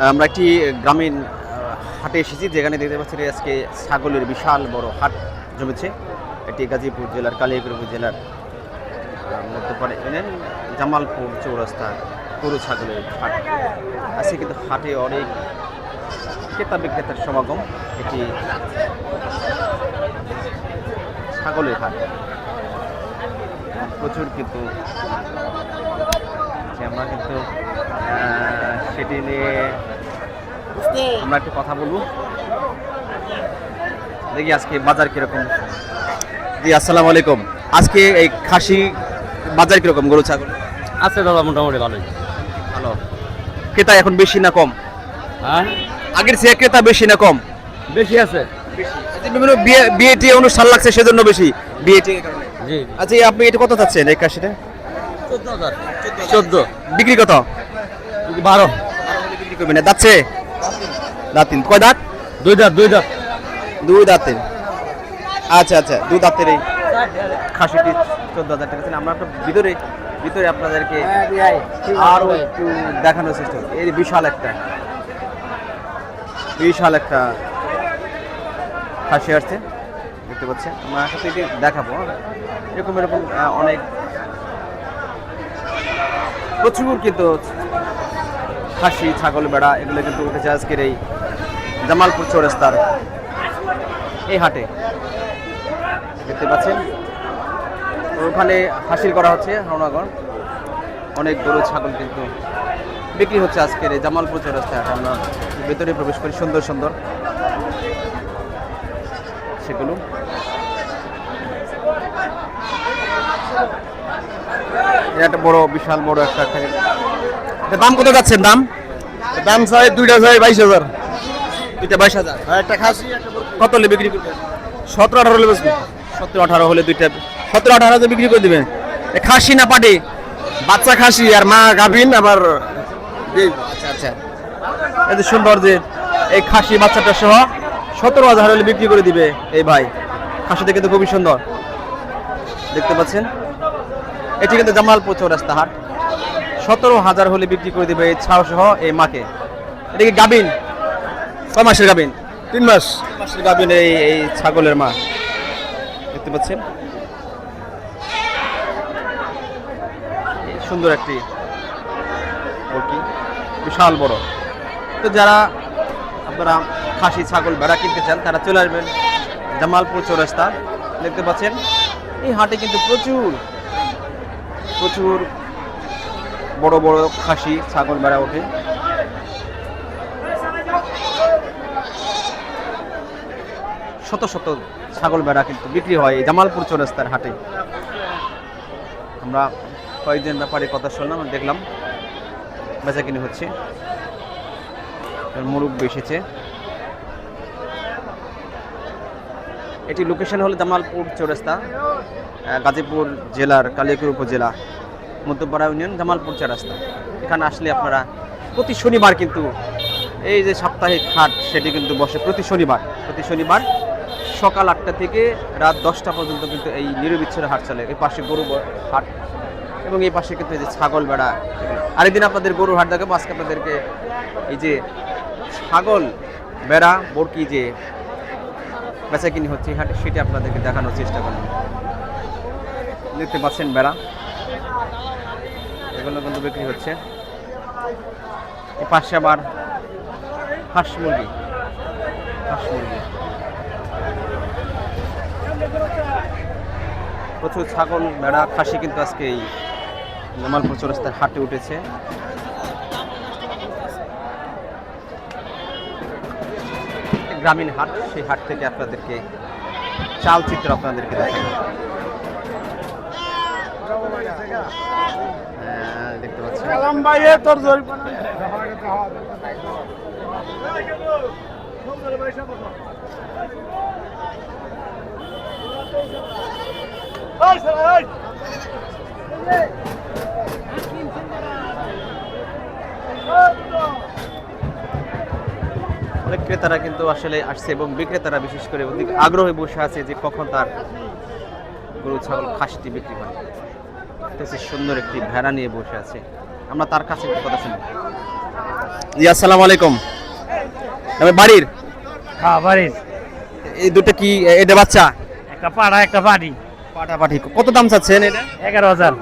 আমরা একটি গ্রামীণ হাটে এসেছি, যেখানে দেখতে পাচ্ছি আজকে ছাগলের বিশাল বড় হাট জমেছে। এটি গাজীপুর জেলার কালিয়াকৈর উপজেলার মধ্যপাড়া ইউনিয়ন জামালপুর চৌরাস্তা গরু ছাগলের হাট। আজকে কিন্তু হাটে অনেক ক্রেতা বিক্রেতার সমাগম। এটি ছাগলের হাট, প্রচুর কিন্তু আমরা কিন্তু সেটি নিয়ে আমরা একটু কথা বলবো। দেখি আজকে বাজার কিরকম। জি আসসালামু আলাইকুম। আজকে এই খাসি বাজার কিরকম গরু ছাগল? আছে দাদা, মোটামুটি ভালোই। ভালো। ক্রেতা এখন বেশি না কম? হ্যাঁ, আগের চেয়ে ক্রেতা বেশি না কম? বেশি আছে। বিভিন্ন বিয়েটি অনুষ্ঠান লাগছে সেজন্য বেশি বিয়েটি কারণে। জি। আচ্ছা আপনি এটা কত চাচ্ছেন এই খাসিটা? 14। বিক্রি কত? 12। বিক্রি করবেন না? যাচ্ছে দাঁতিন কয় দাঁত? 2 দাঁত। 2 দাঁত। 2 দাঁতের। আচ্ছা আচ্ছা, 2 দাঁতের এই খাসিটি 14,000 টাকা ছিল। আমরা একটা ভিতরে আপনাদেরকে আরো একটু দেখানোর চেষ্টা করি। এই বিশাল একটা খাসি আসছে, দেখতে পাচ্ছেন। আমরা সাথে এটি দেখাবো। এরকম অনেক প্রচুর কিন্তু খাসি ছাগল বেড়া এগুলো কিন্তু উঠেছে আজকের এই জামালপুর চৌরাস্তার এই হাটে, দেখতে পাচ্ছেন। ওখানে হাসিল করা হচ্ছে রওনাগড়। অনেক গরু ছাগল কিন্তু বিক্রি হচ্ছে আজকের এই জামালপুর চৌরাস্তায় হাটে। আমরা ভেতরে প্রবেশ করি, সুন্দর সুন্দর সেগুলো। একটা বিশাল বড় একটা দাম কত যাচ্ছেন? দাম চাই 2টা চাই 22,000। 2টা 22,000। একটা খাসি কত হলে বিক্রি করবেন? 17-18 হলে বেশি। 17-18 হলে 2টা 17-18 বিক্রি করে দিবেন। খাসি না পাটি? বাচ্চা খাসি আর মা গাভিন আবার। আচ্ছা আচ্ছা, এই যে সুন্দর যে এই খাসি বাচ্চাটা সহ 17,000 হলে বিক্রি করে দিবে এই ভাই। খাসিটা কিন্তু খুবই সুন্দর, দেখতে পাচ্ছেন। এটি কিন্তু জামালপুর চৌরাস্তা হাট। 17,000 হলে বিক্রি করে দিবে এই ছাও সহ এই মাকে। এটা কি গাভিন? 6 মাসের গাভিন? 3 মাস। মাসের গাভিন এই ছাগলের মা, দেখতে পাচ্ছেন। সুন্দর একটি বিশাল বড়। তো যারা আপনারা খাসি ছাগল ভেড়া কিনতে চান তারা চলে আসবেন জামালপুর চৌরাস্তা। দেখতে পাচ্ছেন এই হাটে কিন্তু প্রচুর বড় বড় খাসি ছাগল ভেড়া ওঠে। শত শত ছাগল ভেড়া কিন্তু বিক্রি হয় এই জামালপুর চৌরাস্তার হাটে। আমরা কয়েকজন ব্যাপারে কথা শুনলাম, দেখলাম বেচা কিনে হচ্ছে। মুরব্বি এসেছে। এটি লোকেশন হলো জামালপুর চৌরাস্তা, গাজীপুর জেলার কালিয়াকৈর উপজেলা মধ্যপাড়া ইউনিয়ন জামালপুর চৌরাস্তা। এখানে আসলে আপনারা প্রতি শনিবার কিন্তু এই যে সাপ্তাহিক হাট সেটি কিন্তু বসে প্রতি শনিবার সকাল 8টা থেকে রাত 10টা পর্যন্ত কিন্তু এই নিরবিচ্ছিন্ন হাট চলে। এই পাশে গরু হাট এবং এই পাশে কিন্তু এই যে ছাগল বেড়া। আরেকদিন আপনাদের গরুর হাট দেখাবো। আজকে আপনাদেরকে এই যে ছাগল বেড়া বরকি যে বেচা কিনি হচ্ছে এই হাটে সেটি আপনাদেরকে দেখানোর চেষ্টা করব। দেখতে পাচ্ছেন বেড়া এগুলো কিন্তু বিক্রি হচ্ছে। এই পাশে আবার হাঁস মুরগি। প্রচুর ছাগল বেড়া খাসি কিন্তু আজকে এই জামালপুর চৌরাস্তার হাটে উঠেছে। গ্রামীণ হাট, সেই হাট থেকে আপনাদেরকে চালচিত্র আপনাদেরকে দেখাবো। দেখতে পাচ্ছেন অনেক ক্রেতারা কিন্তু আসলে আসছে এবং বিক্রেতারা বিশেষ করে আগ্রহে বসে আছে যে কখন তার গরু ছাগল খাসিটি বিক্রি হয়। সুন্দর একটি ভেড়া নিয়ে বসে আছে, আমরা তার কাছে একটু কথা শুনি। জি আসসালামু আলাইকুম। আমি বাড়ির হ্যাঁ বাড়ির এই দুটো কি এটা বাচ্চা? একটা পাড়া একটা বাড়ি। পাঠাপাঠি কত দাম চাচ্ছেন এটা? 11,000